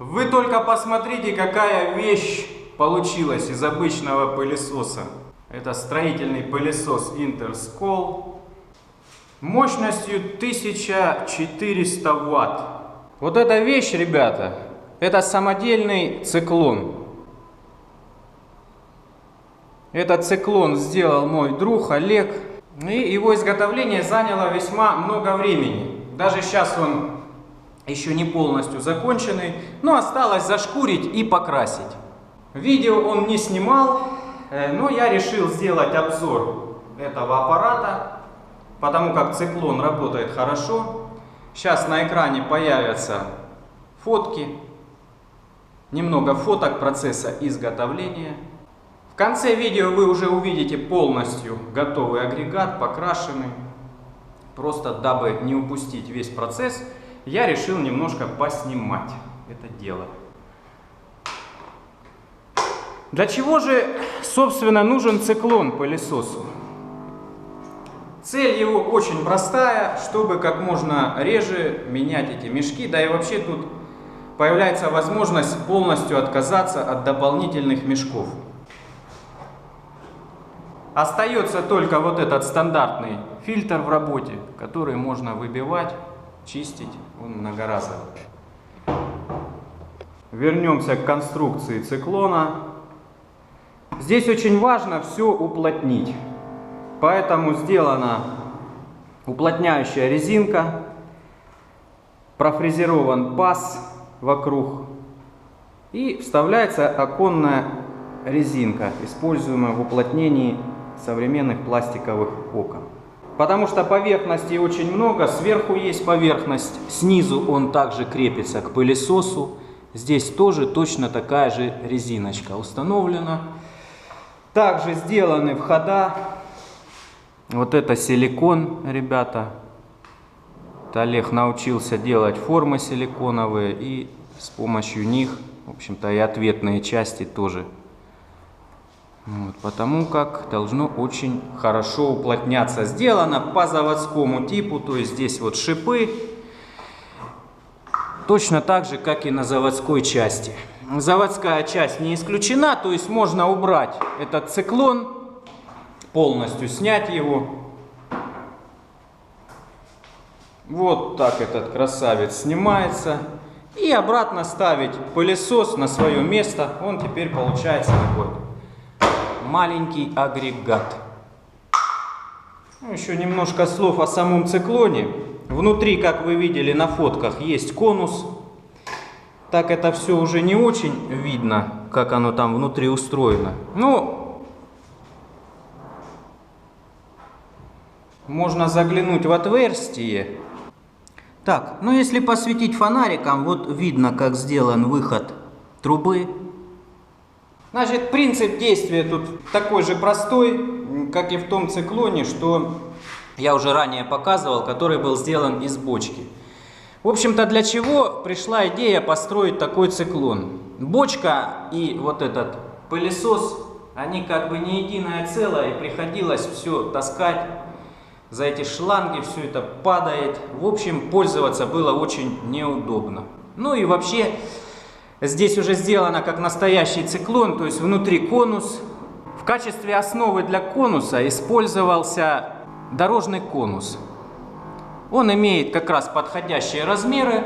Вы только посмотрите, какая вещь получилась из обычного пылесоса. Это строительный пылесос Interskol мощностью 1400 Вт. Вот эта вещь, ребята, это самодельный циклон. Этот циклон сделал мой друг Олег. И его изготовление заняло весьма много времени. Даже сейчас он еще не полностью законченный, но осталось зашкурить и покрасить. Видео он не снимал, но я решил сделать обзор этого аппарата, потому как циклон работает хорошо. Сейчас на экране появятся фотки, немного фоток процесса изготовления. В конце видео вы уже увидите полностью готовый агрегат, покрашенный. Просто дабы не упустить весь процесс, я решил немножко поснимать это дело. Для чего же, собственно, нужен циклон пылесосу? Цель его очень простая, чтобы как можно реже менять эти мешки, да и вообще тут появляется возможность полностью отказаться от дополнительных мешков. Остается только вот этот стандартный фильтр в работе, который можно выбивать, чистить, он многоразовый. Вернемся к конструкции циклона. Здесь очень важно все уплотнить, поэтому сделана уплотняющая резинка, профрезерован паз вокруг и вставляется оконная резинка, используемая в уплотнении современных пластиковых окон. Потому что поверхностей очень много, сверху есть поверхность, снизу он также крепится к пылесосу. Здесь тоже точно такая же резиночка установлена. Также сделаны входа. Вот это силикон, ребята. Это Олег научился делать формы силиконовые, и с помощью них, в общем-то, и ответные части тоже. Вот, потому как должно очень хорошо уплотняться. Сделано по заводскому типу, то есть здесь вот шипы, точно так же, как и на заводской части. Заводская часть не исключена, то есть можно убрать этот циклон, полностью снять его. Вот так этот красавец снимается. И обратно ставить пылесос на свое место. Он теперь получается такой маленький агрегат. Еще немножко слов о самом циклоне. Внутри, как вы видели на фотках, есть конус. Так это все уже не очень видно, как оно там внутри устроено. Но можно заглянуть в отверстие. Так, ну если посветить фонариком, вот видно, как сделан выход трубы. Значит, принцип действия тут такой же простой, как и в том циклоне, что я уже ранее показывал, который был сделан из бочки. В общем-то, для чего пришла идея построить такой циклон? Бочка и вот этот пылесос, они как бы не единое целое, и приходилось все таскать за эти шланги, все это падает. В общем, пользоваться было очень неудобно. Ну и вообще, здесь уже сделано как настоящий циклон, то есть внутри конус. В качестве основы для конуса использовался дорожный конус. Он имеет как раз подходящие размеры,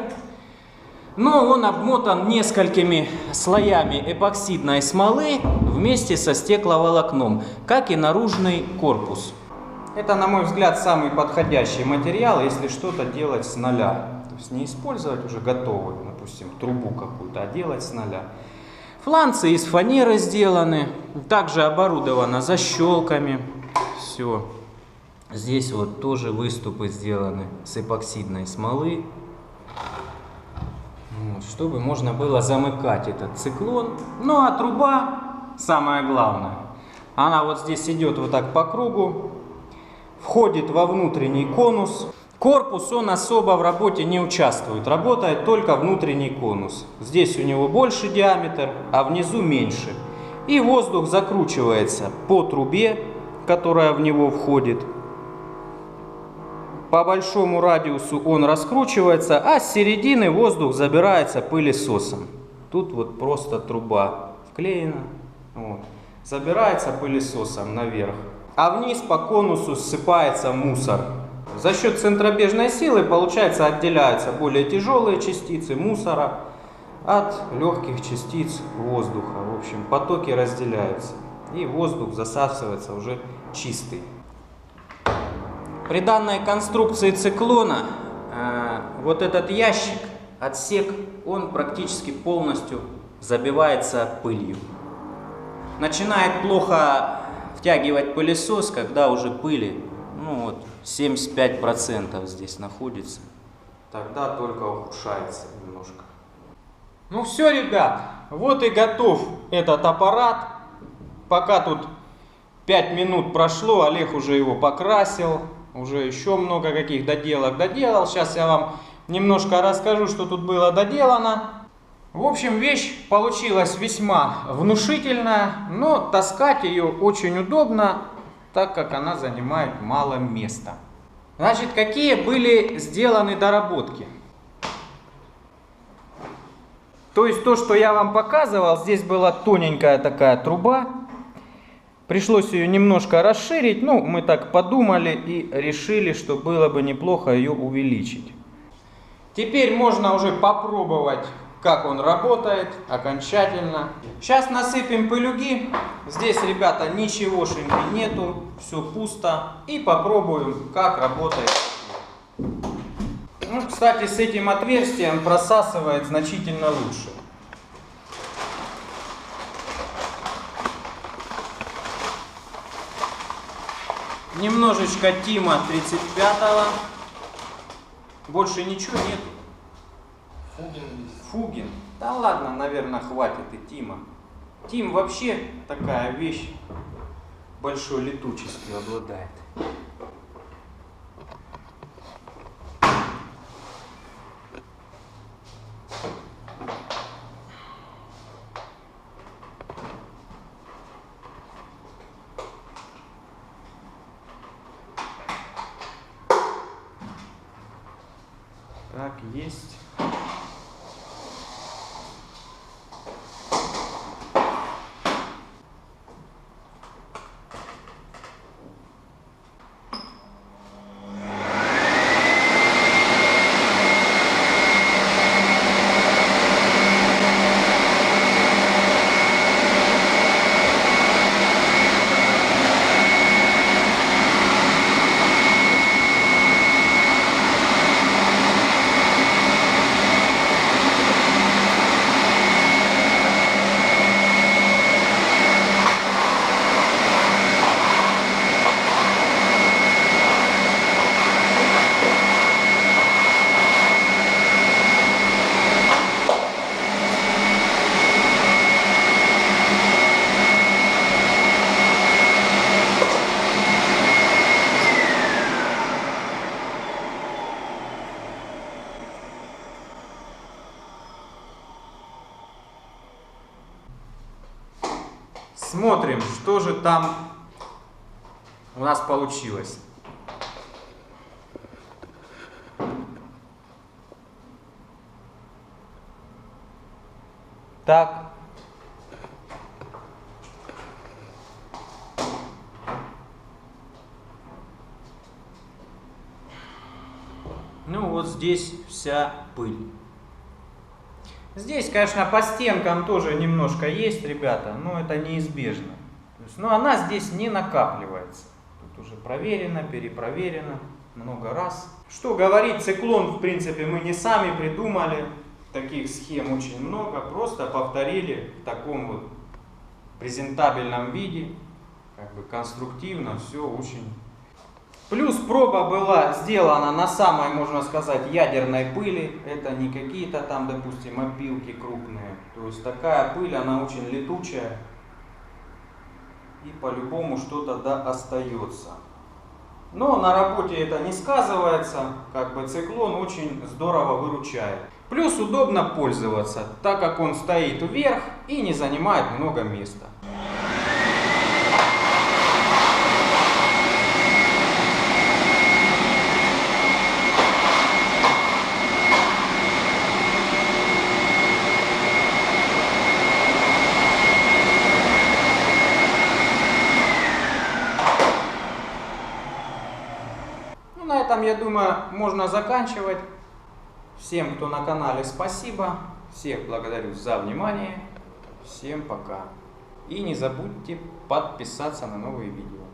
но он обмотан несколькими слоями эпоксидной смолы вместе со стекловолокном, как и наружный корпус. Это, на мой взгляд, самый подходящий материал, если что-то делать с нуля. То есть не использовать уже готовую, допустим, трубу какую-то, а делать с нуля. Фланцы из фанеры сделаны, также оборудовано защелками. Все. Здесь вот тоже выступы сделаны с эпоксидной смолы, вот, чтобы можно было замыкать этот циклон. Ну а труба, самое главное, она вот здесь идет вот так по кругу, входит во внутренний конус. Корпус, он особо в работе не участвует, работает только внутренний конус. Здесь у него больше диаметр, а внизу меньше. И воздух закручивается по трубе, которая в него входит. По большому радиусу он раскручивается, а с середины воздух забирается пылесосом. Тут вот просто труба вклеена. Вот. Забирается пылесосом наверх. А вниз по конусу ссыпается мусор. За счет центробежной силы, получается, отделяются более тяжелые частицы мусора от легких частиц воздуха. В общем, потоки разделяются. И воздух засасывается уже чистый. При данной конструкции циклона вот этот ящик, отсек, он практически полностью забивается пылью. Начинает плохо втягивать пылесос, когда уже пыли, ну вот, 75% здесь находится. Тогда только ухудшается немножко. Ну все, ребят, вот и готов этот аппарат. Пока тут 5 минут прошло, Олег уже его покрасил, уже еще много каких доделок доделал. Сейчас я вам немножко расскажу, что тут было доделано. В общем, вещь получилась весьма внушительная, но таскать ее очень удобно, так как она занимает мало места. Значит, какие были сделаны доработки? То есть то, что я вам показывал, здесь была тоненькая такая труба. Пришлось ее немножко расширить, ну, мы так подумали и решили, что было бы неплохо ее увеличить. Теперь можно уже попробовать, как он работает окончательно. Сейчас насыпем пылюги. Здесь, ребята, ничегошеньки нету, все пусто. И попробуем, как работает. Ну, кстати, с этим отверстием просасывает значительно лучше. Немножечко Тима 35-го. Больше ничего нет. Фугин. Да ладно, наверное, хватит и Тима. Тим вообще такая вещь, большой летучестью обладает. Так, есть. Смотрим, что же там у нас получилось. Так. Ну вот здесь вся пыль. Здесь, конечно, по стенкам тоже немножко есть, ребята, но это неизбежно. То есть, но она здесь не накапливается. Тут уже проверено, перепроверено много раз. Что говорить, циклон, в принципе, мы не сами придумали. Таких схем очень много. Просто повторили в таком вот презентабельном виде. Как бы конструктивно, все очень. Плюс проба была сделана на самой, можно сказать, ядерной пыли. Это не какие-то там, допустим, опилки крупные. То есть такая пыль, она очень летучая. И по-любому что-то да остается. Но на работе это не сказывается. Как бы циклон очень здорово выручает. Плюс удобно пользоваться, так как он стоит вверх и не занимает много места. На этом, я думаю, можно заканчивать. Всем, кто на канале, спасибо. Всех благодарю за внимание. Всем пока. И не забудьте подписаться на новые видео.